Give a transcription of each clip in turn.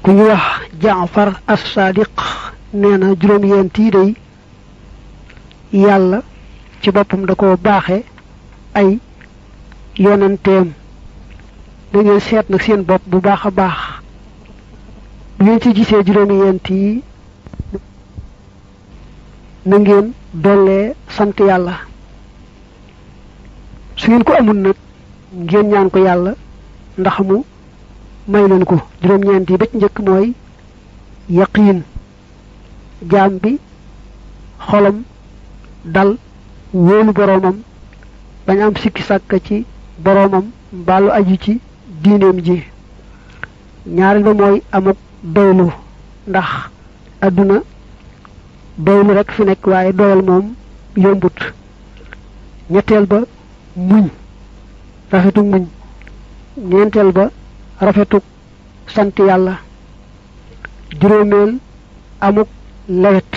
ku ñu wax Jaafar as-Sadiq nee na juróom-ñeent yi day yàlla ci boppam da ko baaxe ay yonenteem da ngeen seet nag seen bopp bu baax a baax bu ngeen ci gisee juróom-ñeent yi na ngeen dollee sant yàlla su ngeen ko amul nag ngeen ñaan ko yàlla ndax mu may leen ko. juróom-ñeent yi ba ci njëkk mooy yaqiin jaam bi xolam dal wóolu boroomam bañ am sikki sàkk ci boroomam mbaalu aju ci diineem ji. ñaareel ba mooy amuk doylu ndax àdduna doylu rekk fi nekk waaye doyal moom yombut. ñetteel ba muñ rafetuk muñ. ñeenteel ba rafetuk sant yàlla. juróomeel amuk lewet.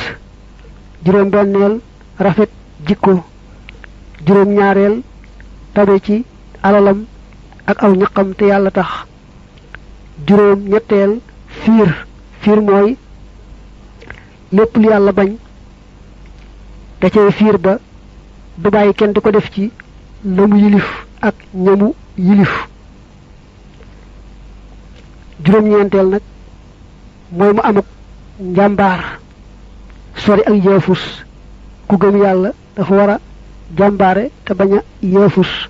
juróom-benneel rafet jikko. juróom-ñaareel tabe ci alalam ak aw ñaqam te yàlla tax. juróom-ñetteel fiir mooy lépp lu yàlla bañ da cay fiir ba du bàyyi kenn di ko def ci la mu yilif ak ñamu yilif. juróom-ñeenteel nag mooy mu amuk njàmbaar sori ak yeefus. ku gëm yàlla dafa war a jàmbaare te bañ a yeefus.